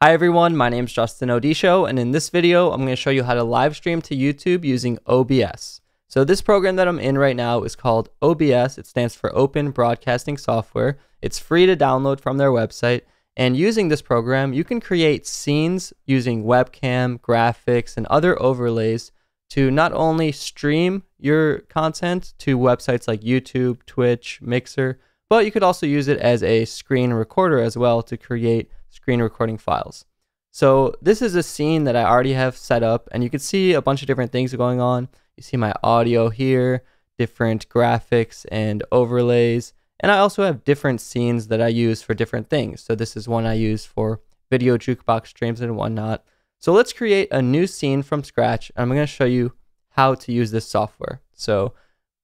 Hi everyone, my name is Justin Odisho, and in this video, I'm going to show you how to live stream to YouTube using OBS. So this program that I'm in right now is called OBS. It stands for Open Broadcasting Software. It's free to download from their website, and using this program, you can create scenes using webcam, graphics, and other overlays to not only stream your content to websites like YouTube, Twitch, Mixer, but you could also use it as a screen recorder as well to create screen recording files. So this is a scene that I already have set up, and you can see a bunch of different things going on. You see my audio here, different graphics and overlays, and I also have different scenes that I use for different things. So this is one I use for video jukebox streams and whatnot. So let's create a new scene from scratch, and I'm going to show you how to use this software. So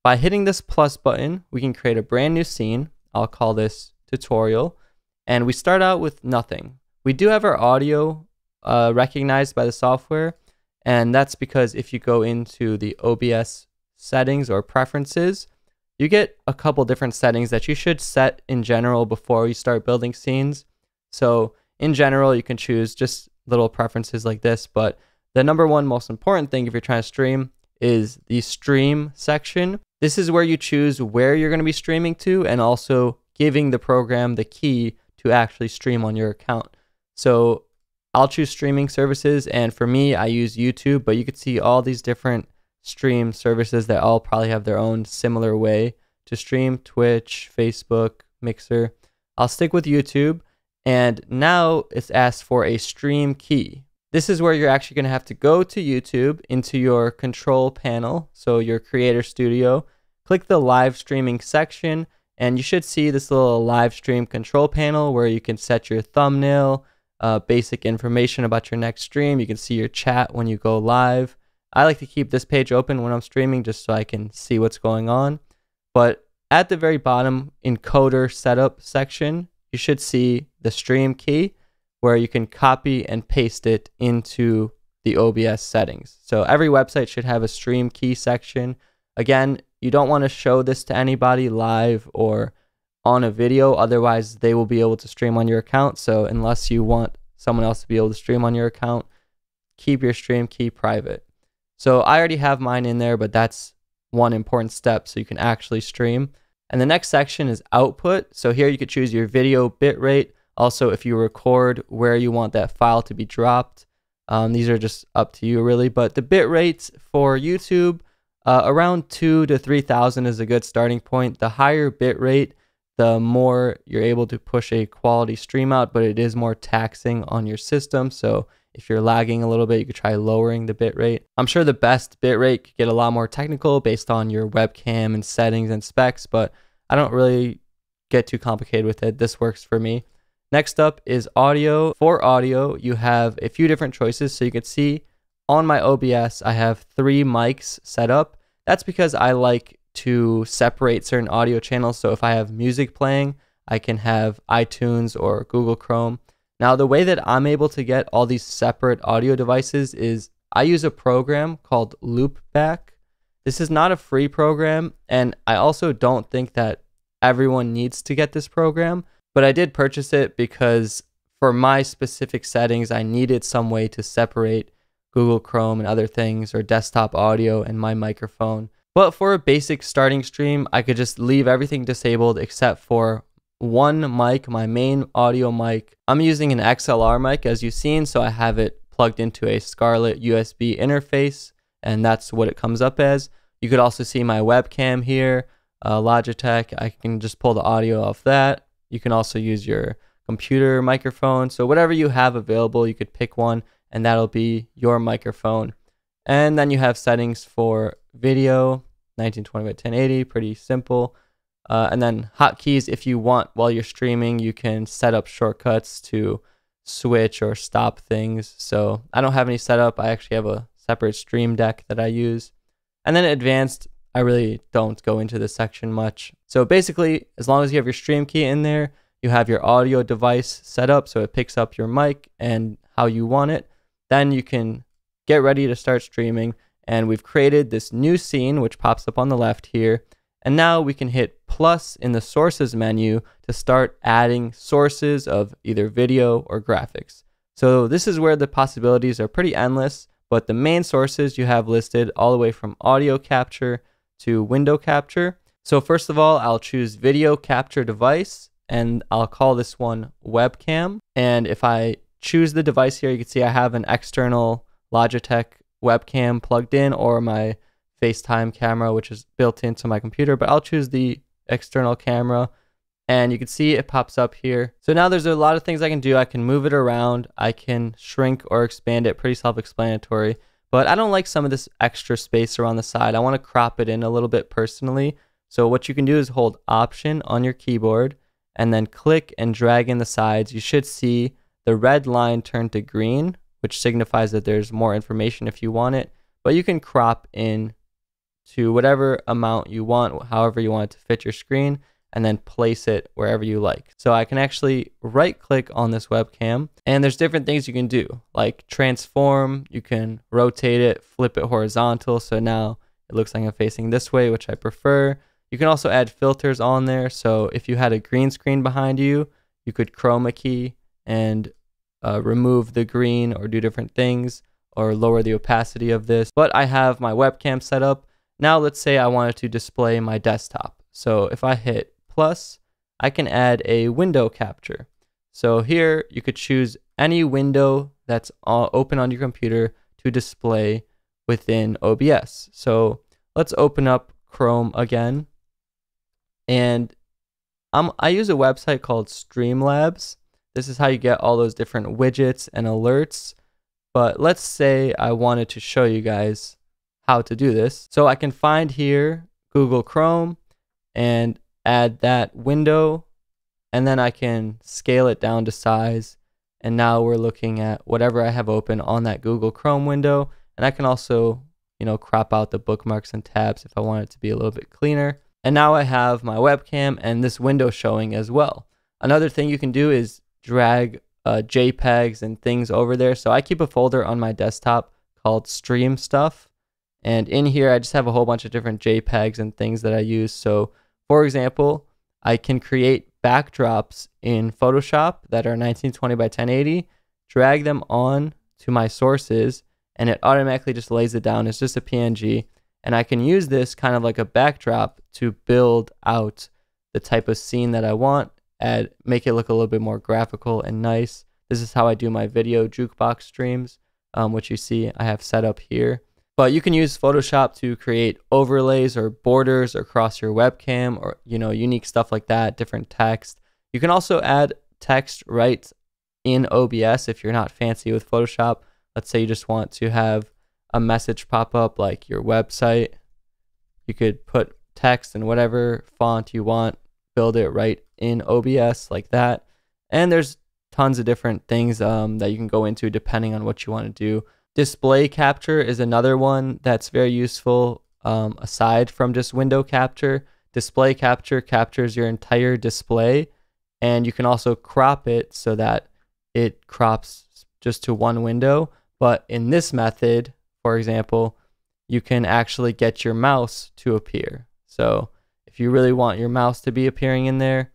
by hitting this plus button, we can create a brand new scene. I'll call this tutorial. And we start out with nothing. We do have our audio recognized by the software, and that's because if you go into the OBS settings or preferences, you get a couple different settings that you should set in general before you start building scenes. So in general, you can choose just little preferences like this, but the number one most important thing if you're trying to stream is the stream section. This is where you choose where you're going to be streaming to, and also giving the program the key to actually stream on your account. So I'll choose streaming services, and for me, I use YouTube, but you could see all these different stream services that all probably have their own similar way to stream: Twitch, Facebook, Mixer. I'll stick with YouTube, and now it's asked for a stream key. This is where you're actually going to have to go to YouTube into your control panel, so your Creator Studio, click the live streaming section, and you should see this little live stream control panel where you can set your thumbnail, basic information about your next stream. You can see your chat when you go live. I like to keep this page open when I'm streaming just so I can see what's going on. But at the very bottom, encoder setup section, you should see the stream key where you can copy and paste it into the OBS settings. So every website should have a stream key section. Again, you don't want to show this to anybody live or on a video, otherwise they will be able to stream on your account. So unless you want someone else to be able to stream on your account, keep your stream key private. So I already have mine in there, but that's one important step so you can actually stream. And the next section is output. So here you could choose your video bitrate. Also, if you record, where you want that file to be dropped. These are just up to you really, but the bitrate for YouTube, around 2,000 to 3,000 is a good starting point. The higher bit rate, the more you're able to push a quality stream out, but it is more taxing on your system. So if you're lagging a little bit, you could try lowering the bit rate. I'm sure the best bit rate could get a lot more technical based on your webcam and settings and specs, but I don't really get too complicated with it. This works for me. Next up is audio. For audio, you have a few different choices. So you can see on my OBS, I have 3 mics set up. That's because I like to separate certain audio channels. So if I have music playing, I can have iTunes or Google Chrome. Now, the way that I'm able to get all these separate audio devices is I use a program called Loopback. This is not a free program, and I also don't think that everyone needs to get this program, but I did purchase it because for my specific settings, I needed some way to separate Google Chrome and other things, or desktop audio and my microphone. But for a basic starting stream, I could just leave everything disabled except for one mic, my main audio mic. I'm using an XLR mic as you've seen, so I have it plugged into a Scarlett USB interface, and that's what it comes up as. You could also see my webcam here, Logitech. I can just pull the audio off that. You can also use your computer microphone. So whatever you have available, you could pick one, and that'll be your microphone. And then you have settings for video, 1920 by 1080, pretty simple. And then hotkeys, if you want, while you're streaming, you can set up shortcuts to switch or stop things. So I don't have any set up. I actually have a separate stream deck that I use. And then advanced, I really don't go into this section much. So basically, as long as you have your stream key in there, you have your audio device set up so it picks up your mic and how you want it. Then you can get ready to start streaming. And we've created this new scene, which pops up on the left here. And now we can hit plus in the sources menu to start adding sources of either video or graphics. So this is where the possibilities are pretty endless, but the main sources you have listed all the way from audio capture to window capture. So first of all, I'll choose video capture device, and I'll call this one webcam. And if I choose the device here, you can see I have an external Logitech webcam plugged in, or my FaceTime camera, which is built into my computer, but I'll choose the external camera. And you can see it pops up here. So now there's a lot of things I can do. I can move it around. I can shrink or expand it, pretty self-explanatory. But I don't like some of this extra space around the side. I want to crop it in a little bit personally. So what you can do is hold Option on your keyboard and then click and drag in the sides. You should see the red line turn to green, which signifies that there's more information if you want it. But you can crop in to whatever amount you want, however you want it to fit your screen, and then place it wherever you like. So I can actually right click on this webcam, and there's different things you can do, like transform. You can rotate it, flip it horizontal, so now it looks like I'm facing this way, which I prefer. You can also add filters on there. So if you had a green screen behind you, you could chroma key and remove the green or do different things, or lower the opacity of this. But I have my webcam set up. Now let's say I wanted to display my desktop. So if I hit plus, I can add a window capture. So here you could choose any window that's open on your computer to display within OBS. So let's open up Chrome again. And I use a website called Streamlabs. This is how you get all those different widgets and alerts. But let's say I wanted to show you guys how to do this. So I can find here Google Chrome and add that window, and then I can scale it down to size. And now we're looking at whatever I have open on that Google Chrome window. And I can also, crop out the bookmarks and tabs if I want it to be a little bit cleaner. And now I have my webcam and this window showing as well. Another thing you can do is drag JPEGs and things over there. So I keep a folder on my desktop called Stream Stuff. And in here, I just have a whole bunch of different JPEGs and things that I use. So for example, I can create backdrops in Photoshop that are 1920 by 1080, drag them on to my sources, and it automatically just lays it down. It's just a PNG. And I can use this kind of like a backdrop to build out the type of scene that I want, and make it look a little bit more graphical and nice. This is how I do my video jukebox streams, which you see I have set up here. But you can use Photoshop to create overlays or borders across your webcam, or unique stuff like that, different text. You can also add text right in OBS if you're not fancy with Photoshop. Let's say you just want to have a message pop up like your website. You could put text in whatever font you want, build it right in OBS like that. And there's tons of different things that you can go into depending on what you want to do. Display capture is another one that's very useful. Aside from just window capture, display capture captures your entire display, and you can also crop it so that it crops just to one window. But in this method, for example, you can actually get your mouse to appear. So if you really want your mouse to be appearing in there,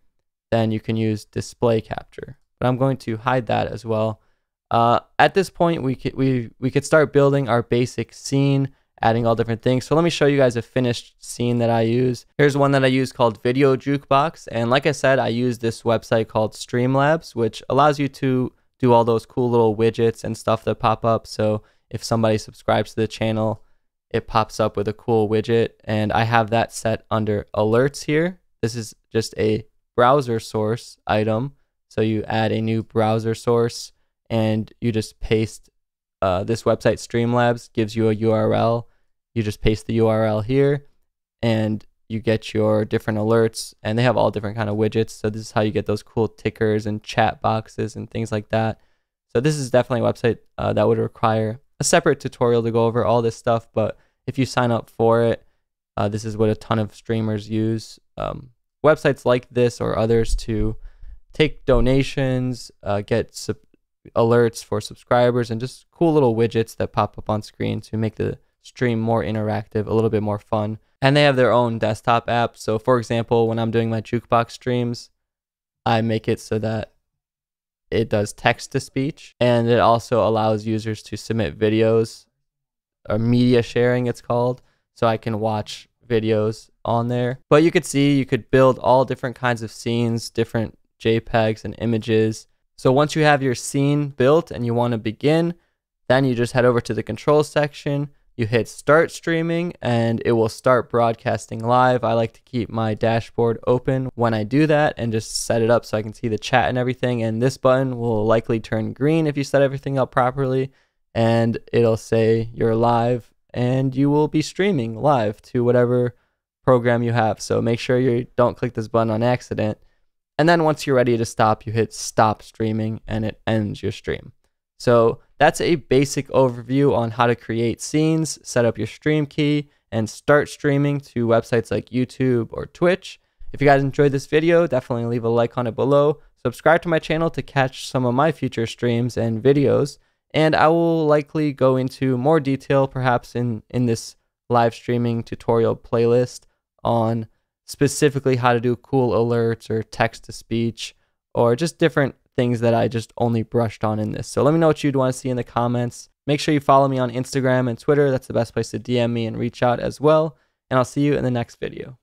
then you can use display capture. But I'm going to hide that as well. At this point, we could start building our basic scene, adding all different things. So let me show you guys a finished scene that I use. Here's one that I use called Video Jukebox. And like I said, I use this website called Streamlabs, which allows you to do all those cool little widgets and stuff that pop up. So if somebody subscribes to the channel, it pops up with a cool widget. And I have that set under alerts here. This is just a browser source item. So you add a new browser source, and you just paste this website Streamlabs gives you a URL. You just paste the URL here, and you get your different alerts, and they have all different kind of widgets. So this is how you get those cool tickers and chat boxes and things like that. So this is definitely a website that would require a separate tutorial to go over all this stuff. But if you sign up for it, this is what a ton of streamers use. Websites like this or others to take donations, get alerts for subscribers, and just cool little widgets that pop up on screen to make the stream more interactive, a little bit more fun. And they have their own desktop app. So for example, when I'm doing my jukebox streams, I make it so that it does text to speech, and it also allows users to submit videos, or media sharing it's called, so I can watch videos on there. But you could see you could build all different kinds of scenes, different JPEGs and images. So once you have your scene built and you want to begin, then you just head over to the controls section, you hit start streaming, and it will start broadcasting live. I like to keep my dashboard open when I do that and just set it up so I can see the chat and everything. And this button will likely turn green if you set everything up properly, and it'll say you're live and you will be streaming live to whatever program you have. So make sure you don't click this button on accident. And then once you're ready to stop, you hit stop streaming and it ends your stream. So that's a basic overview on how to create scenes, set up your stream key, and start streaming to websites like YouTube or Twitch. If you guys enjoyed this video, definitely leave a like on it below. Subscribe to my channel to catch some of my future streams and videos. And I will likely go into more detail, perhaps in this live streaming tutorial playlist, on specifically how to do cool alerts or text to speech, or just different things that I just only brushed on in this. So let me know what you'd want to see in the comments. Make sure you follow me on Instagram and Twitter. That's the best place to DM me and reach out as well. And I'll see you in the next video.